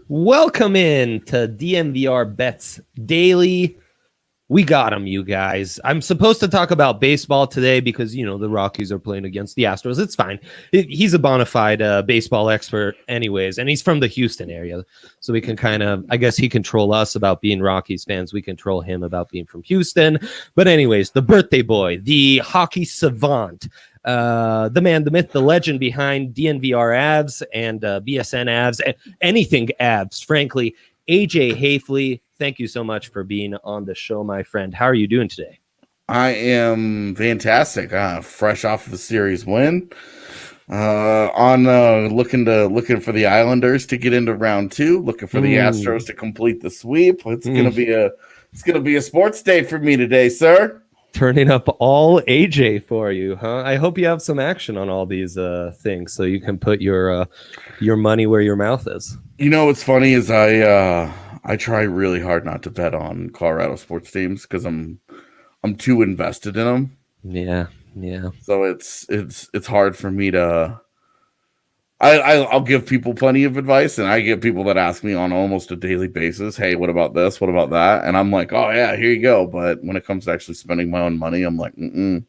Welcome in to DNVR Bets Daily. We got him, you guys. I'm supposed to talk about baseball today because, the Rockies are playing against the Astros. It's fine. He's a bona fide baseball expert anyways, and he's from the Houston area. So we can I guess he can troll us about being Rockies fans. We can troll him about being from Houston. But anyways, the birthday boy, the hockey savant, the man, the myth, the legend behind DNVR Avs and BSN Avs, anything Avs, frankly, AJ Hafley. Thank you so much for being on the show, my friend. How are you doing today? I am fantastic. Fresh off of a series win. Looking for the Islanders to get into round 2. Looking for the Astros to complete the sweep. It's gonna be a sports day for me today, sir. Turning up all AJ for you, huh? I hope you have some action on all these things so you can put your money where your mouth is. You know what's funny is I try really hard not to bet on Colorado sports teams because I'm too invested in them. Yeah. So it's hard for me to. I'll give people plenty of advice, and I get people that ask me on almost a daily basis, "Hey, what about this? What about that?" And I'm like, "Oh yeah, here you go." But when it comes to actually spending my own money, I'm like, "Mm-mm."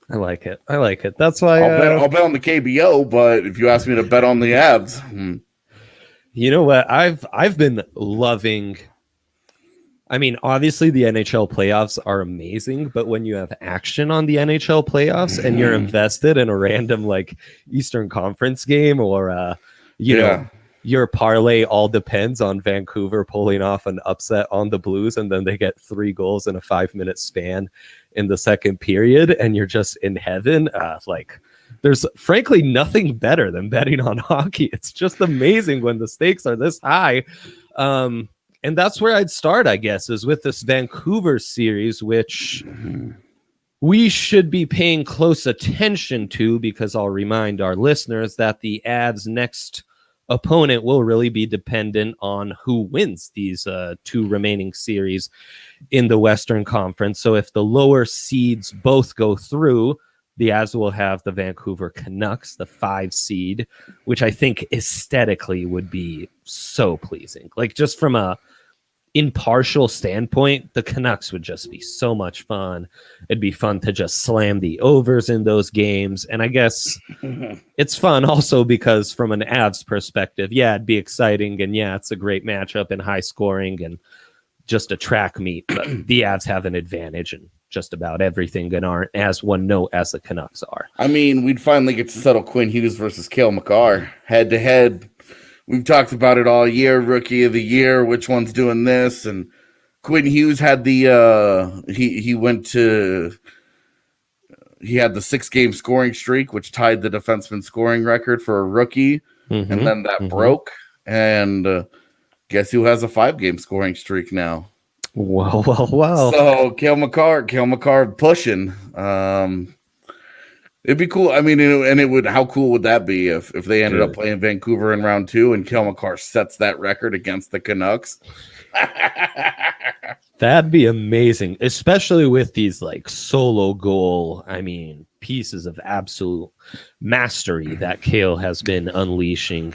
I like it. That's why I'll bet on the KBO. But if you ask me to bet on the Avs. You know what? I've been loving. I mean, obviously the NHL playoffs are amazing, but when you have action on the NHL playoffs and you're invested in a random like Eastern Conference game or your parlay all depends on Vancouver pulling off an upset on the Blues and then they get 3 goals in a 5-minute span in the second period and you're just in heaven. There's frankly nothing better than betting on hockey. It's just amazing when the stakes are this high. And that's where I'd start, I guess, is with this Vancouver series, which we should be paying close attention to because I'll remind our listeners that the Avs' next opponent will really be dependent on who wins these 2 remaining series in the Western Conference. So if the lower seeds both go through, the Avs will have the Vancouver Canucks, the 5 seed, which I think aesthetically would be so pleasing. Like just from a impartial standpoint, the Canucks would just be so much fun. It'd be fun to just slam the overs in those games. And I guess it's fun also because from an Avs perspective, yeah, it'd be exciting. And yeah, it's a great matchup and high scoring and just a track meet. But the Avs have an advantage and just about everything and aren't as one note as the Canucks are. I mean, we'd finally get to settle Quinn Hughes versus Cale Makar head to head. We've talked about it all year, rookie of the year, which one's doing this. And Quinn Hughes had he had the 6-game scoring streak, which tied the defenseman scoring record for a rookie. And then that broke. And guess who has a 5-game scoring streak now? Well. So Cale Makar pushing. It'd be cool. I mean, and it would. How cool would that be if they ended up playing Vancouver in round 2 and Cale Makar sets that record against the Canucks? That'd be amazing, especially with these like solo goal. I mean, pieces of absolute mastery that Cale has been unleashing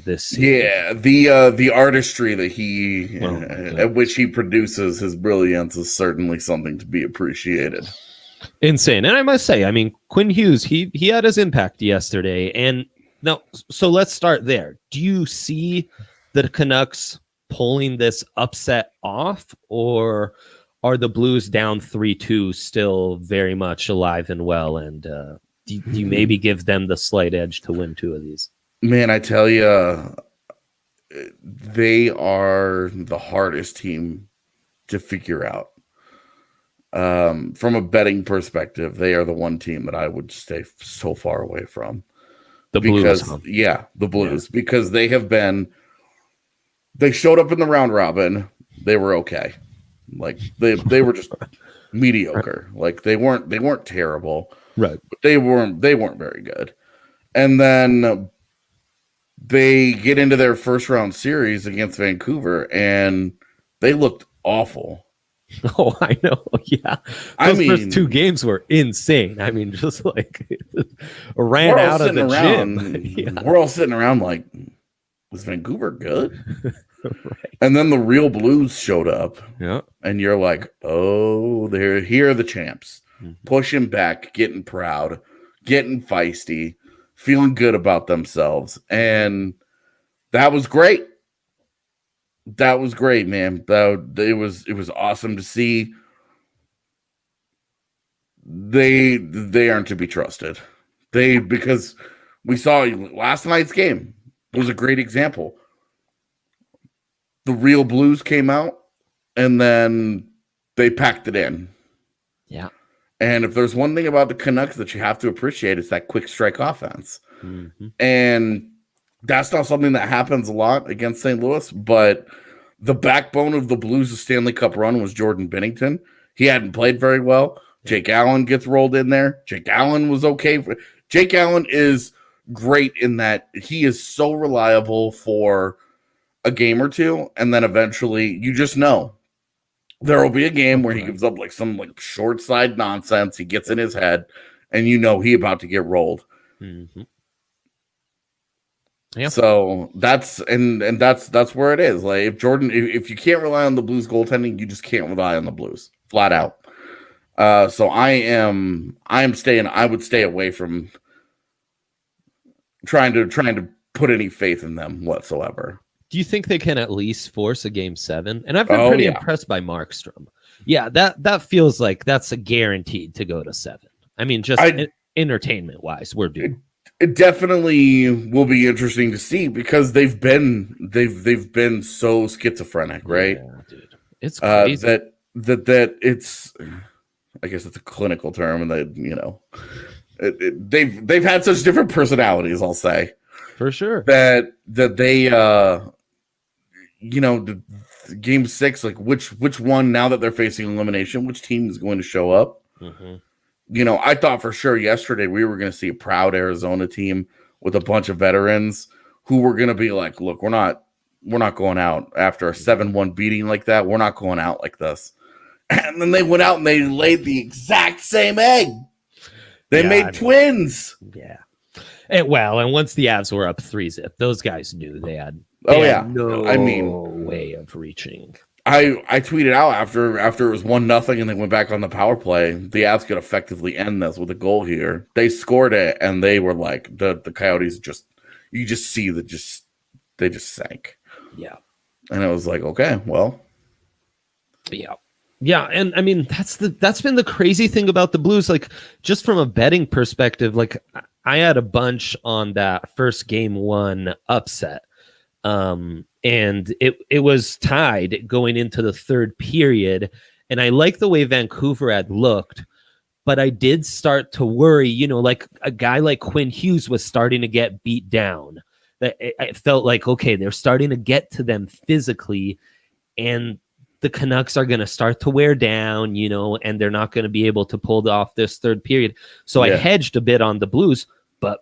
this season. Yeah, the artistry that at which he produces his brilliance is certainly something to be appreciated. Insane. And I must say, I mean, Quinn Hughes, he had his impact yesterday. And now, so let's start there. Do you see the Canucks pulling this upset off, or are the Blues down 3-2 still very much alive and well? And do you maybe give them the slight edge to win 2 of these? Man, I tell you, they are the hardest team to figure out. From a betting perspective, they are the one team that I would stay so far away from. The Blues, huh? Yeah, the Blues, because they showed up in the round robin. They were okay. Like they were just mediocre. Like they weren't terrible. Right. But they weren't very good. And then they get into their first round series against Vancouver and they looked awful. Oh, I know. Yeah. Those first 2 games were insane. I mean, just like ran out of the gym. Yeah. We're all sitting around like, is Vancouver good? Right. And then the real Blues showed up. Yeah. And you're like, oh, here are the champs. Mm-hmm. Pushing back, getting proud, getting feisty, feeling good about themselves. And that was great. That was great, man. It was awesome to see. They aren't to be trusted. Because we saw last night's game was a great example. The real Blues came out and then they packed it in. Yeah. And if there's one thing about the Canucks that you have to appreciate, it's that quick strike offense. Mm-hmm. And that's not something that happens a lot against St. Louis, but the backbone of the Blues' Stanley Cup run was Jordan Binnington. He hadn't played very well. Jake Allen gets rolled in there. Jake Allen was okay. Jake Allen is great in that he is so reliable for a game or two, and then eventually you just know there will be a game where he gives up some short side nonsense. He gets in his head, and you know he about to get rolled. Mm-hmm. Yeah. So that's where it is. Like if you can't rely on the Blues goaltending, you just can't rely on the Blues flat out. So I would stay away from trying to put any faith in them whatsoever. Do you think they can at least force a game 7? And I've been pretty impressed by Markstrom. Yeah, that feels like that's a guaranteed to go to 7. I mean, just entertainment wise, we're due. It definitely will be interesting to see because they've been so schizophrenic, right? Yeah, dude. It's crazy. That it's, I guess it's a clinical term, and that they've had such different personalities. I'll say for sure that they the game 6, like which one, now that they're facing elimination, which team is going to show up? Mm-hmm. I thought for sure yesterday we were going to see a proud Arizona team with a bunch of veterans who were going to be like, look, we're not going out after a 7-1 beating like that. We're not going out like this. And then they went out and they laid the exact same egg. They made twins. Yeah. And once the Avs were up 3-0, those guys knew they had no way of reaching. I tweeted out after it was 1-0 and they went back on the power play, the Avs could effectively end this with a goal here. They scored it and they were like the Coyotes you just see that they just sank. Yeah. And it was like, okay, well. Yeah. Yeah, and I mean that's been the crazy thing about the Blues. Like, just from a betting perspective, like I had a bunch on that first game 1 upset, and it was tied going into the third period, and I like the way Vancouver had looked, but I did start to worry. Like a guy like Quinn Hughes was starting to get beat down. That it felt like, okay, they're starting to get to them physically, and the Canucks are going to start to wear down, and they're not going to be able to pull off this third period. So I hedged a bit on the Blues, but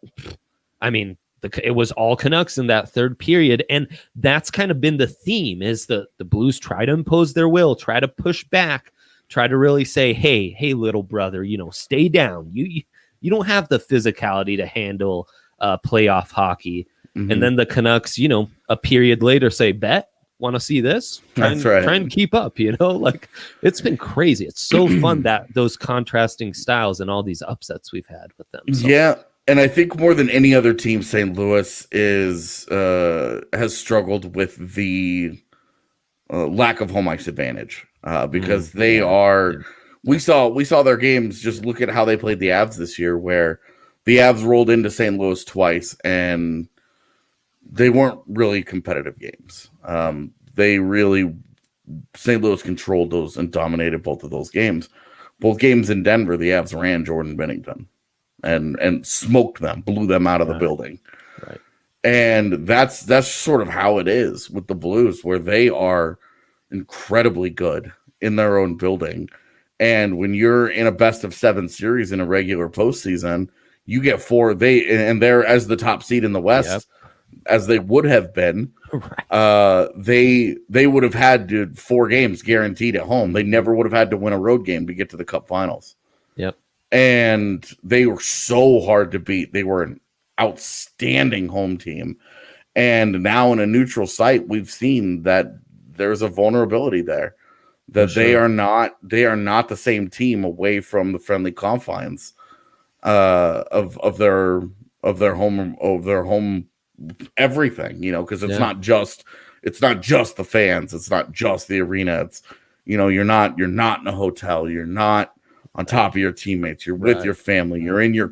I mean, it was all Canucks in that third period. And that's kind of been the theme, is the Blues try to impose their will, try to push back, try to really say, hey, little brother, stay down. You don't have the physicality to handle playoff hockey. Mm-hmm. And then the Canucks, a period later say, bet. Want to see this? Trying to keep up, like it's been crazy. It's so fun that those contrasting styles and all these upsets we've had with them. So. Yeah, and I think more than any other team, St. Louis has struggled with the lack of home ice advantage because they are. Yeah. We saw their games. Just look at how they played the Avs this year, where the Avs rolled into St. Louis twice and they weren't really competitive games. St. Louis controlled those and dominated both of those games. Both games in Denver, the Avs ran Jordan Binnington and smoked them, blew them out of the building. Right. And that's sort of how it is with the Blues, where they are incredibly good in their own building. And when you're in a best of 7 series in a regular postseason, you get 4. They're as the top seed in the West. Yep. As they would have been, right. They would have had 4 games guaranteed at home. They never would have had to win a road game to get to the Cup Finals. Yep. And they were so hard to beat. They were an outstanding home team. And now in a neutral site, we've seen that there's a vulnerability there, that they are not the same team away from the friendly confines of their home everything, because it's not just the fans, it's not just the arena, it's you're not in a hotel, you're not on top of your teammates, you're with your family, you're in your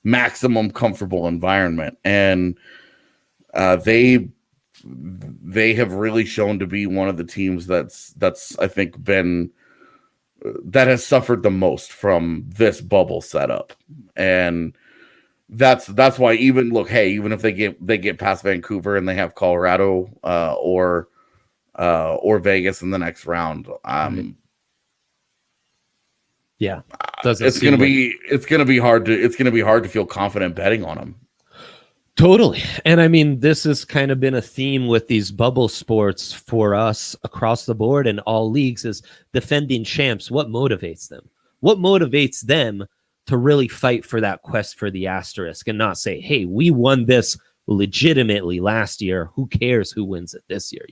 maximum comfortable environment. And they have really shown to be one of the teams that's I think that has suffered the most from this bubble setup. And that's why even if they get past Vancouver and they have Colorado or Vegas in the next round, it's gonna be hard to feel confident betting on them. Totally. And I mean, this has kind of been a theme with these bubble sports for us across the board in all leagues, is defending champs. What motivates them? What motivates them to really fight for that quest for the asterisk and not say, hey, we won this legitimately last year. Who cares who wins it this year?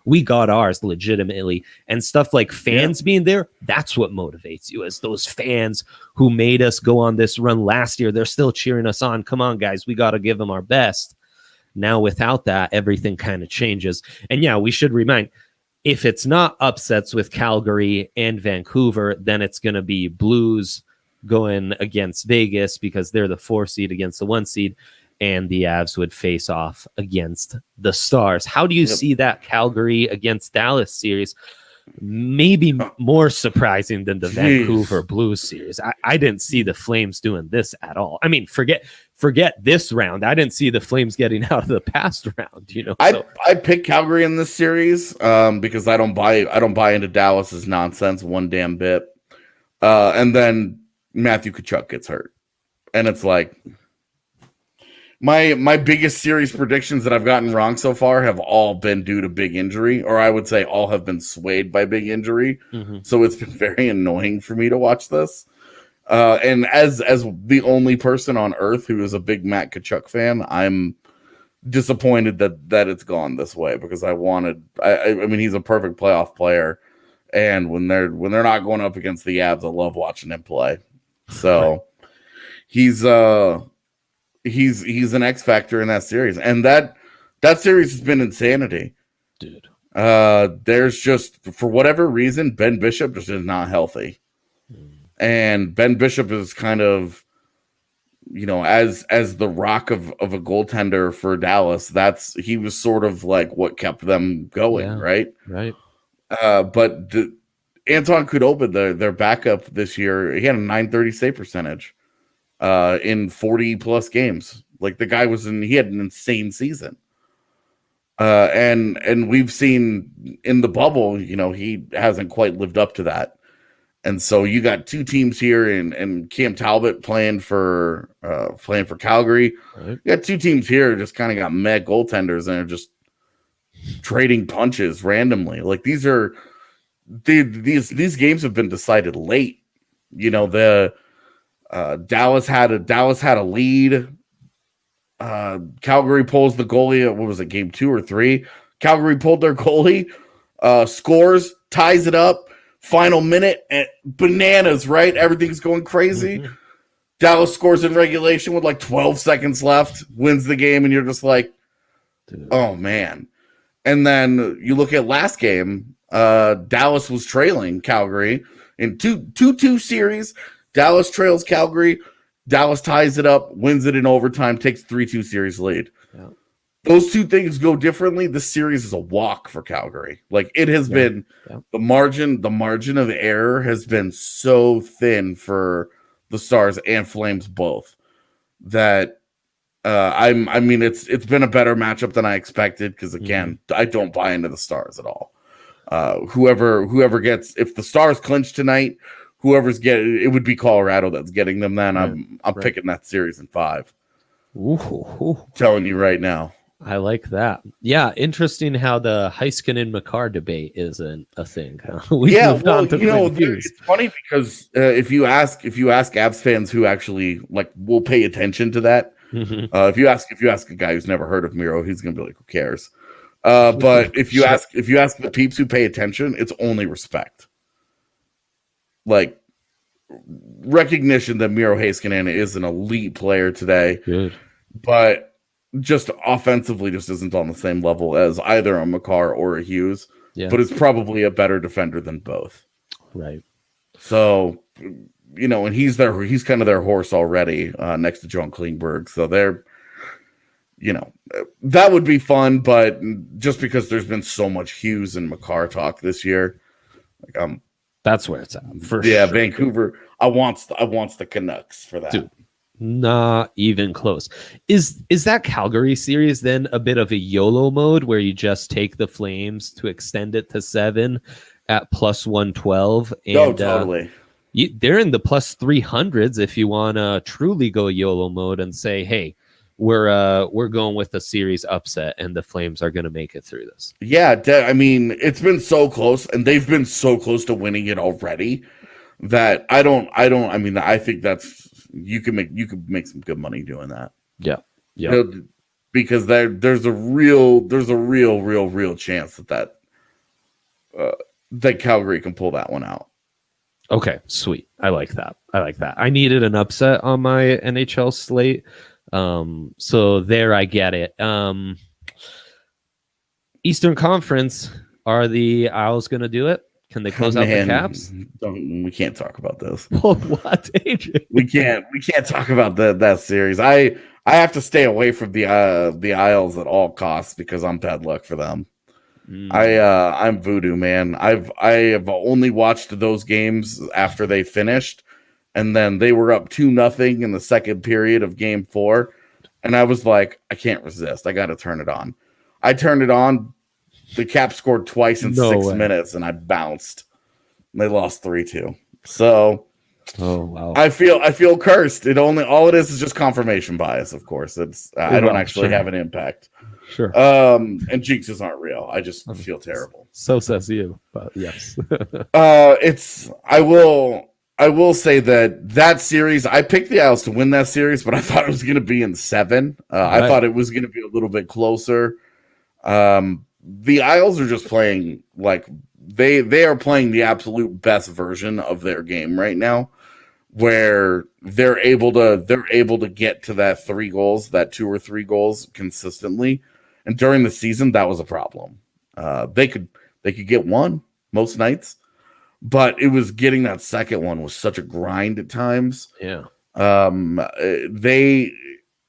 We got ours legitimately. And stuff like fans being there, that's what motivates you, as those fans who made us go on this run last year. They're still cheering us on. Come on, guys, we got to give them our best. Now, without that, everything kind of changes. And yeah, we should remind, if it's not upsets with Calgary and Vancouver, then it's going to be Blues going against Vegas because they're the 4 seed against the 1 seed. And the Avs would face off against the Stars. How do you see that Calgary against Dallas series? Maybe more surprising than the Vancouver Blues series. I didn't see the Flames doing this at all. I mean, forget this round. I didn't see the Flames getting out of the past round. I picked Calgary in this series because I don't buy into Dallas's nonsense one damn bit. And then Matthew Tkachuk gets hurt, and it's like, My biggest series predictions that I've gotten wrong so far have all been due to big injury, or I would say all have been swayed by big injury. Mm-hmm. So it's been very annoying for me to watch this. And as the only person on earth who is a big Matt Tkachuk fan, I'm disappointed that it's gone this way, because I mean, he's a perfect playoff player. And when they're not going up against the Avs, I love watching him play. So he's an X factor in that series, and that series has been insanity, dude. There's just, for whatever reason, Ben Bishop just is not healthy, and Ben Bishop is kind of, as the rock of a goaltender for Dallas. He was sort of like what kept them going, right? But Anton Khudobin, their backup this year, he had a .930 save percentage. In 40 plus games. Like, the guy he had an insane season. And we've seen in the bubble, he hasn't quite lived up to that. And so you got two teams here, and Cam Talbot playing for Calgary. Right. You got two teams here just kind of got meh goaltenders and are just trading punches randomly. Like, these games have been decided late. Dallas had a lead. Calgary pulls the goalie. What was it, game 2 or 3? Calgary pulled their goalie, scores, ties it up. Final minute, and bananas, right? Everything's going crazy. Mm-hmm. Dallas scores in regulation with like 12 seconds left, wins the game, and you're just like, dude. Oh man. And then you look at last game, Dallas was trailing Calgary in 2-2 series. Dallas trails Calgary. Dallas ties it up, wins it in overtime, takes 3-2 series lead. Yeah. Those two things go differently. This series is a walk for Calgary. Like, it has been the margin of error has been so thin for the Stars and Flames both, that it's been a better matchup than I expected, because again, I don't buy into the Stars at all. Whoever gets, if the Stars clinch tonight, whoever's getting it would be Colorado that's getting them. Then I'm picking that series in 5. Telling you right now. I like that. Yeah, interesting how the Heiskanen Makar debate isn't a thing. It's funny because if you ask Avs fans who actually will pay attention to that, If you ask a guy who's never heard of Miro, he's gonna be like, "Who cares?" But if you ask the peeps who pay attention, it's only respect, like recognition that Miro Heiskanen is an elite player today. Good. But just offensively, just isn't on the same level as either a Makar or a Hughes. Yeah. But is probably a better defender than both. Right. So, and he's kind of their horse already next to John Klingberg. So they're, that would be fun. But just because there's been so much Hughes and Makar talk this year, like that's where it's at for sure. Vancouver. I wants the Canucks for that. Dude, not even close. Is that Calgary series then a bit of a YOLO mode where you just take the Flames to extend it to 7 at plus 112? And totally. They're in the plus 300s if you want to truly go YOLO mode and say, hey, we're going with the series upset and the Flames are going to make it through this. Yeah, I mean, it's been so close and they've been so close to winning it already that I think that's you could make some good money doing that. Yeah. Yeah. Because there's a real chance that Calgary can pull that one out. Okay, sweet. I like that. I needed an upset on my NHL slate. So there I get it. Eastern Conference, are the Isles going to do it? Can they close out the Caps? We can't talk about this. Well, what, AJ? We can't talk about that series. I have to stay away from the Isles at all costs because I'm bad luck for them. I'm voodoo, man. I have only watched those games after they finished, and then they were up 2-0 in the second period of Game 4, and I was like, I can't resist. I got to turn it on. I turned it on. The Caps scored twice in 6 minutes, and I bounced. And they lost 3-2. So, wow. I feel cursed. All it is just confirmation bias. Of course, I don't actually have an impact. Sure. And jinxes aren't real. I just feel terrible. So says you, but yes. I will say that series, I picked the Isles to win that series, but I thought it was going to be in 7. Right. I thought it was going to be a little bit closer. The Isles are just playing like they are playing the absolute best version of their game right now, where they're able to get to that 3 goals, that 2 or 3 goals consistently. And during the season, that was a problem. They could get 1 most nights, but it was getting that second one was such a grind at times. Yeah.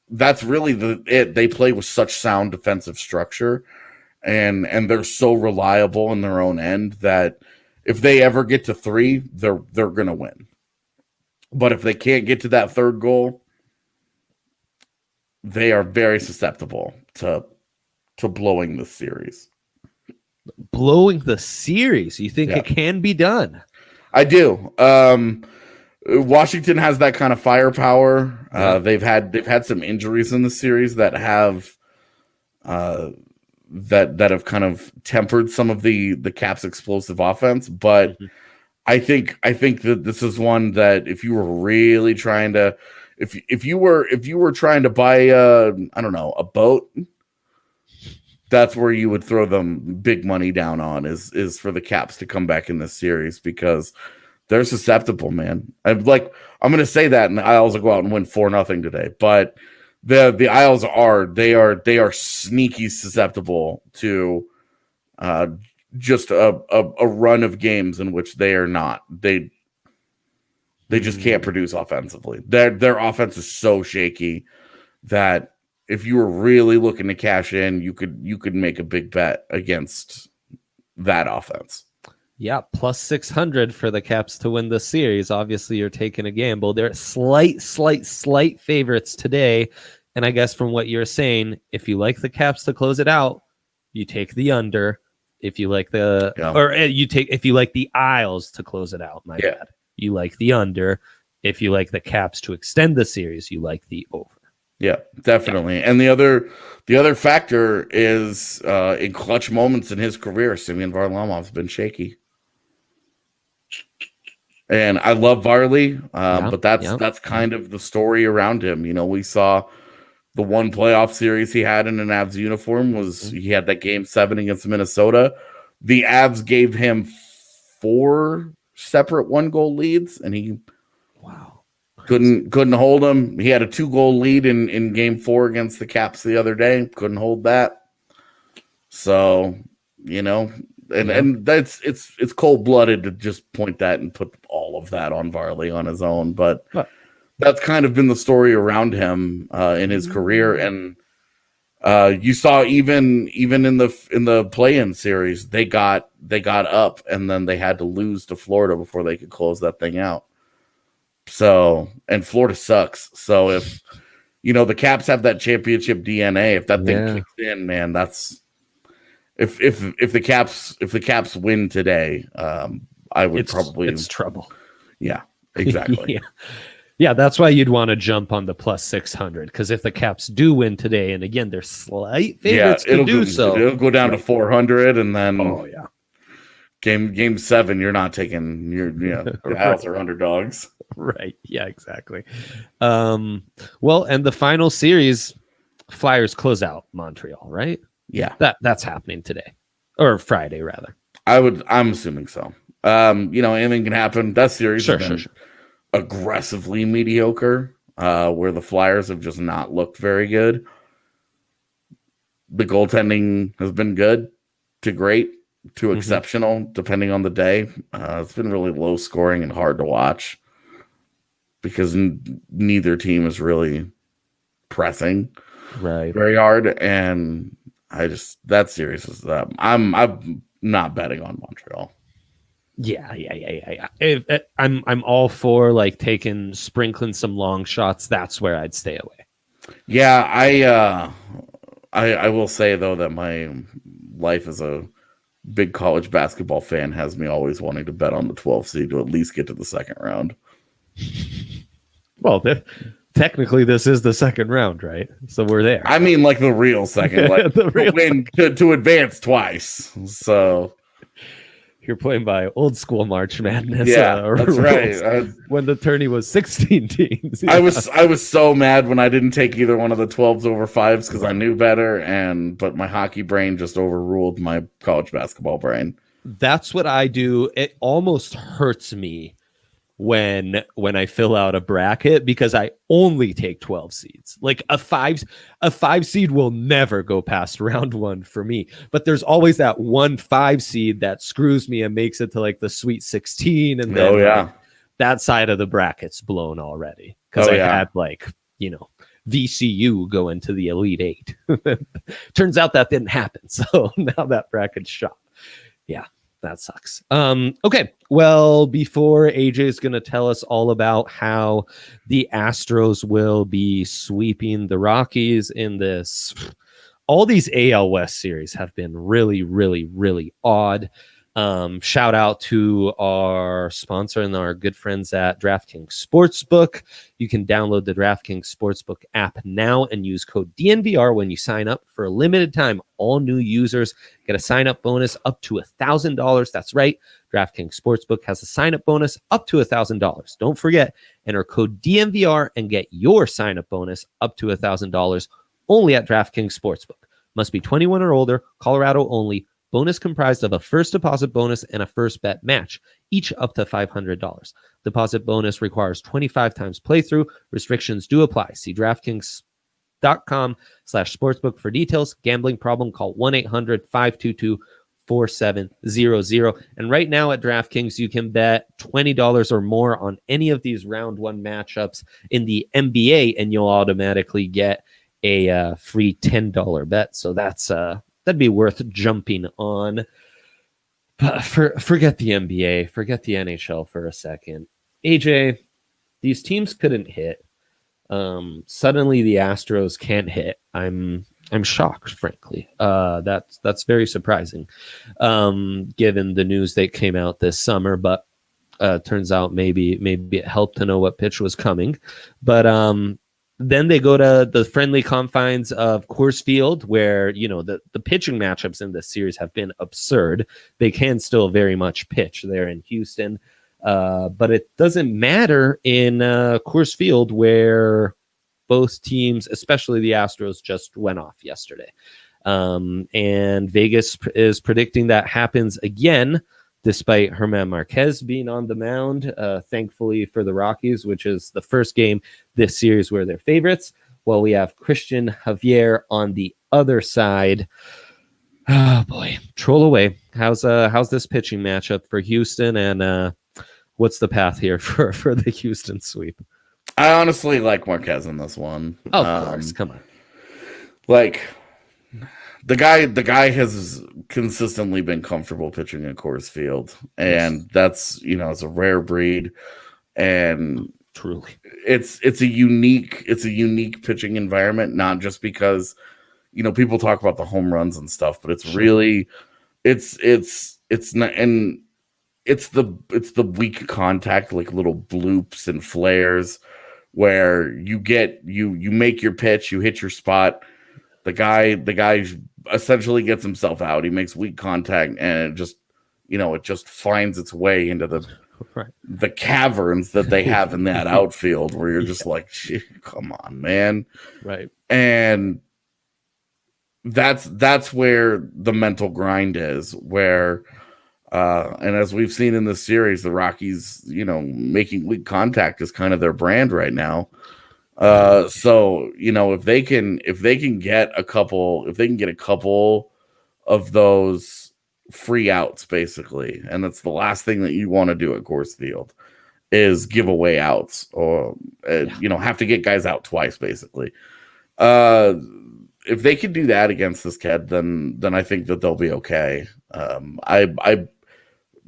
That's really it. They play with such sound defensive structure, and they're so reliable in their own end that if they ever get to 3, they're gonna win. But if they can't get to that 3rd goal, they are very susceptible to blowing the series. Blowing the series? You think it can be done? I do. Washington has that kind of firepower. Yeah. They've had some injuries in the series that have that have kind of tempered some of the Caps' explosive offense, but I think that this is one that if you were really trying to if you were trying to buy a boat, that's where you would throw them big money down on is for the Caps to come back in this series because they're susceptible, man. I'm going to say that, and the Isles will go out and win 4-0 today. But the Isles are sneaky susceptible to just a run of games in which they are not. They just can't produce offensively. Their offense is so shaky that if you were really looking to cash in, you could make a big bet against that offense. Yeah, plus 600 for the Caps to win the series. Obviously, you're taking a gamble. They're slight favorites today. And I guess from what you're saying, if you like the Caps to close it out, you take the under. If you like if you like the Isles to close it out, my bad. You like the under. If you like the Caps to extend the series, you like the over. Yeah, definitely. Yeah. And the other factor is in clutch moments in his career, Semyon Varlamov's been shaky. And I love Varley, but that's kind of the story around him. We saw the one playoff series he had in an Avs uniform was he had that game 7 against Minnesota. The Avs gave him 4 separate 1-goal leads, and he couldn't hold them. He had a 2-goal lead in game 4 against the Caps the other day. Couldn't hold that. So, and that's it's cold-blooded to just point that and put all of that on Varley on his own, but that's kind of been the story around him in his career. And you saw even in the play-in series, they got up and then they had to lose to Florida before they could close that thing out. So, and Florida sucks. So if the Caps have that championship DNA, if that thing kicks in, man, that's if the Caps win today, I would it's trouble. Yeah, exactly. Yeah, that's why you'd want to jump on the plus 600, because if the Caps do win today, and again, they're slight favorites to do so. It'll go down to 400, and then game 7, you're not taking your Avs are underdogs. Right. Yeah, exactly. Well, and the final series, Flyers close out Montreal, right? Yeah. That's happening today. Or Friday, rather. I'm assuming so. Anything can happen. That series Sure. aggressively mediocre, where the Flyers have just not looked very good. The goaltending has been good to great to exceptional, depending on the day. It's been really low scoring and hard to watch because neither team is really pressing very hard. And that series is I'm not betting on Montreal. Yeah. I'm all for sprinkling some long shots. That's where I'd stay away. Yeah, I will say though that my life as a big college basketball fan has me always wanting to bet on the 12 seed to at least get to the second round. Well, technically this is the second round, right? So we're there. I mean, like the real second, like the real win to advance twice. So you're playing by old school March Madness. Yeah, that's right. When the tourney was 16 teams. Yeah. I was so mad when I didn't take either one of the 12s over 5s because I knew better, but my hockey brain just overruled my college basketball brain. That's what I do. It almost hurts me when I fill out a bracket because I only take 12 seeds. Like a 5 seed will never go past round 1 for me, but there's always that 1-5 seed that screws me and makes it to the Sweet 16, and then that side of the bracket's blown already because had VCU go into the Elite 8. Turns out that didn't happen, so now that bracket's shot. Yeah. That sucks. Okay. Well, before AJ is going to tell us all about how the Astros will be sweeping the Rockies in this, all these AL West series have been really, really, really odd. Shout out to our sponsor and our good friends at DraftKings Sportsbook. You can download the DraftKings Sportsbook app now and use code DNVR when you sign up. For a limited time, all new users get a sign-up bonus up to $1,000. That's right. DraftKings Sportsbook has a sign-up bonus up to $1,000. Don't forget, enter code DNVR and get your sign-up bonus up to $1,000 only at DraftKings Sportsbook. Must be 21 or older, Colorado only. Bonus comprised of a first deposit bonus and a first bet match, each up to $500. Deposit bonus requires 25 times playthrough. Restrictions do apply. See DraftKings.com/sportsbook for details. Gambling problem, call 1-800-522-4700. And right now at DraftKings, you can bet $20 or more on any of these round 1 matchups in the NBA, and you'll automatically get a free $10 bet. So that'd be worth jumping on. But forget the NBA, forget the NHL for a second. AJ, these teams couldn't hit. Suddenly the Astros can't hit. I'm shocked, frankly. That's very surprising, given the news that came out this summer. But turns out maybe it helped to know what pitch was coming. But then they go to the friendly confines of Coors Field, where the pitching matchups in this series have been absurd. They can still very much pitch there in Houston, but it doesn't matter in Coors Field, where both teams, especially the Astros, just went off yesterday. And Vegas is predicting that happens again, despite Germán Marquez being on the mound, thankfully for the Rockies, which is the first game this series where they're favorites. Well, we have Christian Javier on the other side. Oh boy, troll away. How's this pitching matchup for Houston, and what's the path here for the Houston sweep? I honestly like Marquez in this one. Of course, come on. Like the guy has consistently been comfortable pitching in Coors Field, and that's it's a rare breed, and truly, it's a unique pitching environment, not just because people talk about the home runs and stuff, but it's really it's not, and it's the weak contact, like little bloops and flares where you make your pitch, you hit your spot, the guy essentially gets himself out, he makes weak contact, and it just finds its way into the caverns that they have in that outfield where you're just like, come on, man. Right. And that's where the mental grind is, where and as we've seen in this series, the Rockies, making weak contact is kind of their brand right now. So if they can get a couple of those free outs, basically, and that's the last thing that you want to do at Coors Field is give away outs, or have to get guys out twice, basically. If they can do that against this kid, then I think that they'll be okay.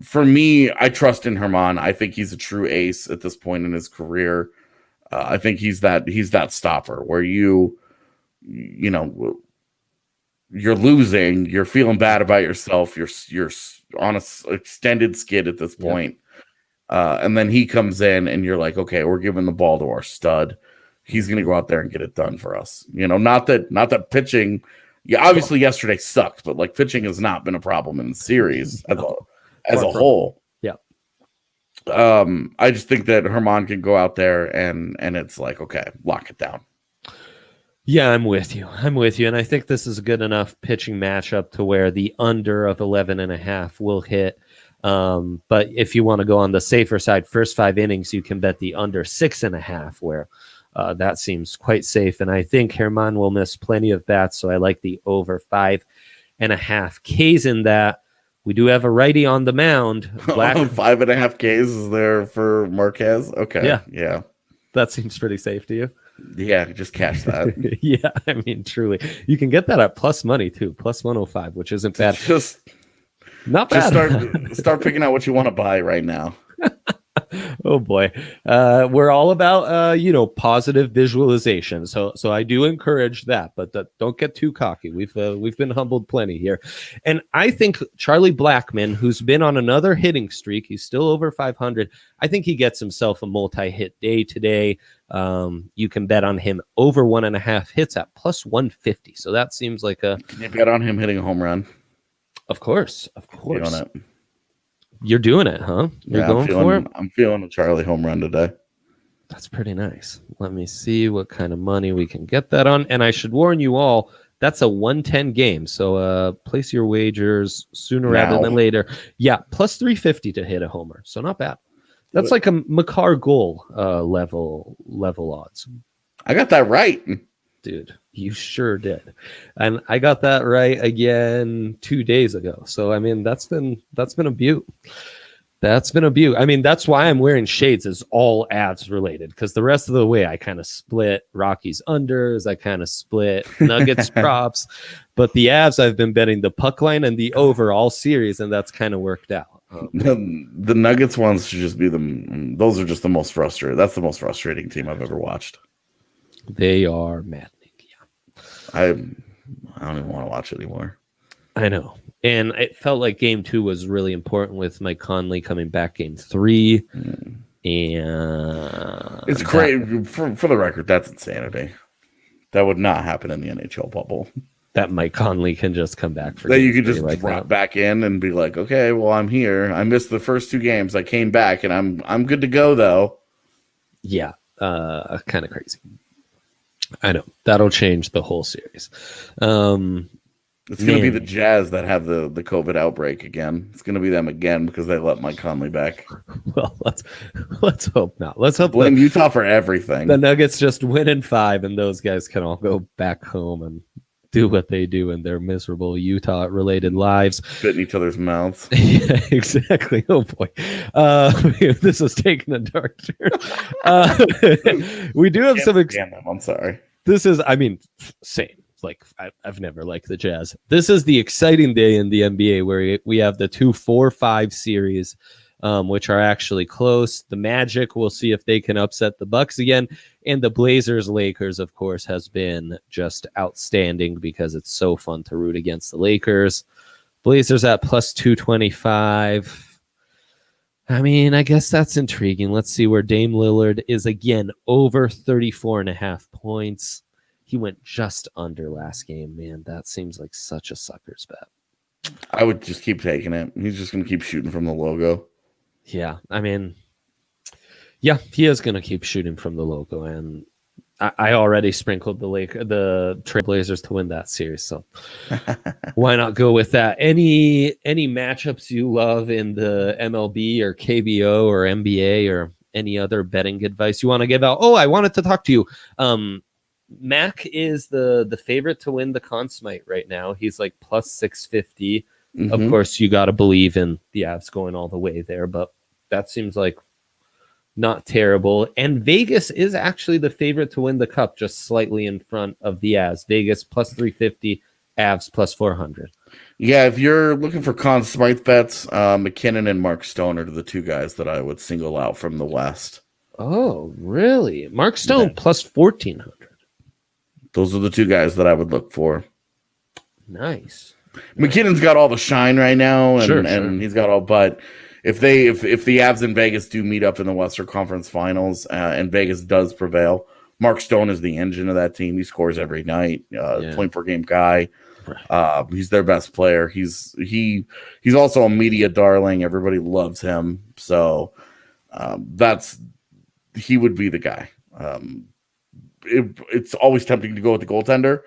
For me, I trust in Germán. I think he's a true ace at this point in his career. I think he's that stopper where you're losing, you're feeling bad about yourself, you're on a extended skid at this point. And then he comes in and you're like, okay, we're giving the ball to our stud. He's going to go out there and get it done for us. Not that pitching. Yeah, obviously yesterday sucked, but like pitching has not been a problem in the series as a whole. Yeah. I just think that Germán can go out there and it's like, okay, lock it down. Yeah, I'm with you. And I think this is a good enough pitching matchup to where the under of 11.5 will hit. But if you want to go on the safer side, first 5 innings, you can bet the under 6.5, where that seems quite safe. And I think Germán will miss plenty of bats, so I like the over 5.5 Ks in that. We do have a righty on the mound. 5.5 Ks is there for Marquez? Okay. Yeah. That seems pretty safe to you. Yeah, just cash that. Yeah, I mean, truly. You can get that at plus money, too. Plus 105, which isn't bad. Not bad. Just start picking out what you want to buy right now. Oh boy, we're all about positive visualization. So I do encourage that, but don't get too cocky. We've been humbled plenty here, and I think Charlie Blackmon, who's been on another hitting streak, he's still over 500. I think he gets himself a multi-hit day today. You can bet on him over 1.5 hits at plus 150. So that seems like a. Can you bet on him hitting a home run? Of course. You're doing it, huh? You're going for it? I'm feeling a Charlie home run today. That's pretty nice. Let me see what kind of money we can get that on. And I should warn you all, that's a 110 game. So place your wagers sooner rather than later. Yeah, plus 350 to hit a homer. So not bad. That's like a McCarr goal level odds. I got that right. Dude, you sure did. And I got that right again 2 days ago. So I mean, that's been a beaut. That's been a beaut. I mean, that's why I'm wearing shades, is all ads related, because the rest of the way I kind of split Rockies unders, I kind of split Nuggets props, but the Avs I've been betting the puck line and the over all series, and that's kind of worked out. The Nuggets ones should just be those are just the most frustrating. That's the most frustrating team I've ever watched. They are maddening. Yeah, I don't even want to watch it anymore. I know, and it felt like Game 2 was really important with Mike Conley coming back Game 3, and it's crazy. For the record, that's insanity. That would not happen in the NHL bubble. That Mike Conley can just come back for that. You could just drop back in and be like, okay, well, I'm here. I missed the first 2 games. I came back, and I'm good to go though. Yeah, kind of crazy. I know that'll change the whole series. It's going to be the Jazz that have the COVID outbreak again. It's going to be them again because they let Mike Conley back. Well, let's hope not. Let's hope blame Utah for everything. The Nuggets just win in 5, and those guys can all go back home and do what they do in their miserable Utah-related lives. Spit in each other's mouths. Yeah, exactly. Oh boy, this is taking a dark turn. We do have some. I'm sorry. This is, I mean, same. Like I've never liked the Jazz. This is the exciting day in the NBA where we have the 2 4-5 series, which are actually close. The Magic, we'll see if they can upset the Bucks again, and the Blazers Lakers, of course, has been just outstanding because it's so fun to root against the Lakers. Blazers at plus 225. I mean, I guess that's intriguing. Let's see where Dame Lillard is again, over 34.5 points. He went just under last game, man. That seems like such a sucker's bet. I would just keep taking it. He's just going to keep shooting from the logo. Yeah, I mean, yeah, he is going to keep shooting from the logo, and I already sprinkled the Trailblazers to win that series, so why not go with that? Any matchups you love in the MLB or KBO or NBA or any other betting advice you want to give out? Oh, I wanted to talk to you. Mac is the favorite to win the Conn Smythe right now. He's like plus 650. Mm-hmm. Of course, you got to believe in the Avs going all the way there, but that seems like not terrible. And Vegas is actually the favorite to win the Cup, just slightly in front of the Avs. Vegas plus 350, Avs plus 400. Yeah, if you're looking for Conn Smythe bets, McKinnon and Mark Stone are the two guys that I would single out from the West. Oh, really? Mark Stone plus 1,400. Those are the two guys that I would look for. Nice. McKinnon's got all the shine right now, and, sure. And he's got all. But if the Avs and Vegas do meet up in the Western Conference Finals, and Vegas does prevail, Mark Stone is the engine of that team. He scores every night. Point per game guy. Right. He's their best player. He's also a media darling. Everybody loves him. So he would be the guy. It's always tempting to go with the goaltender,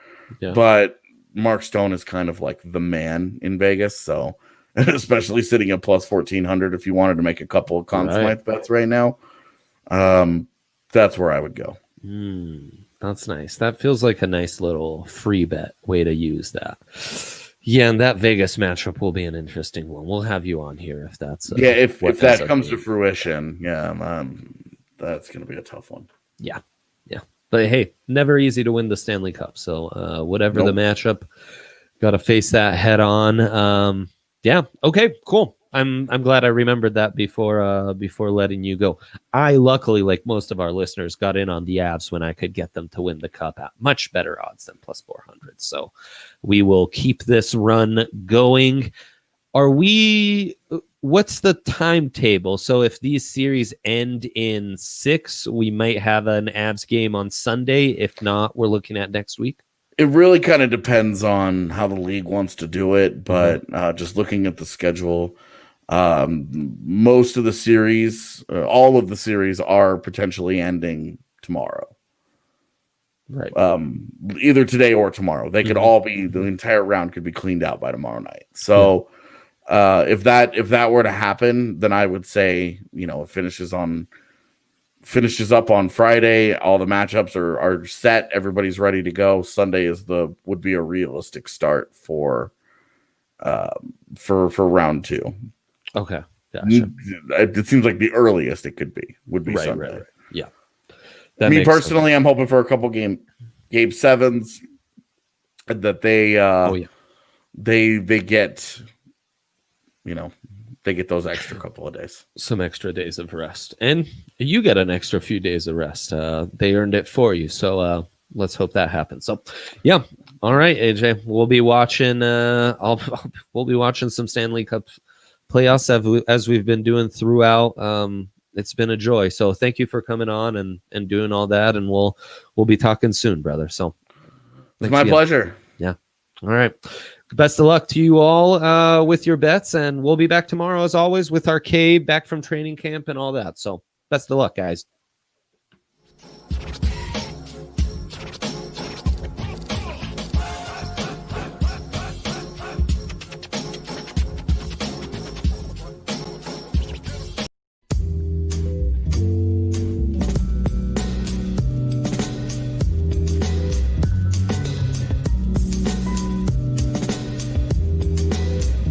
but Mark Stone is kind of like the man in Vegas. So, especially sitting at plus 1,400, if you wanted to make a couple of Conn Smythe bets right now, that's where I would go. That's nice. That feels like a nice little free bet way to use that. Yeah, and that Vegas matchup will be an interesting one. We'll have you on here if that's if that comes to fruition. That's going to be a tough one. Yeah. But hey, never easy to win the Stanley Cup. So whatever the matchup, got to face that head on. Okay, cool. I'm glad I remembered that before letting you go. I luckily, like most of our listeners, got in on the Avs when I could get them to win the Cup at much better odds than plus 400. So we will keep this run going. What's the timetable? So if these series end in 6, we might have an Avs game on Sunday. If not, we're looking at next week. It really kind of depends on how the league wants to do it, but just looking at the schedule, most of the series, all of the series are potentially ending tomorrow. Right. Either today or tomorrow. They could all be, the entire round could be cleaned out by tomorrow night. So if that were to happen, then I would say, it finishes up on Friday. All the matchups are set. Everybody's ready to go. Sunday would be a realistic start for round 2. Okay. Gotcha. It seems like the earliest it would be Sunday. Right. Yeah. Me personally, I'm hoping for a couple game 7s that they get, they get those extra couple of days. Some extra days of rest. And you get an extra few days of rest. They earned it for you. So let's hope that happens. So, yeah. All right, AJ. We'll be watching we'll be watching some Stanley Cup playoffs as we've been doing throughout. It's been a joy. So thank you for coming on and doing all that. And we'll be talking soon, brother. So it's my pleasure. Yeah. All right. Best of luck to you all with your bets, and we'll be back tomorrow as always with our K back from training camp and all that. So best of luck, guys.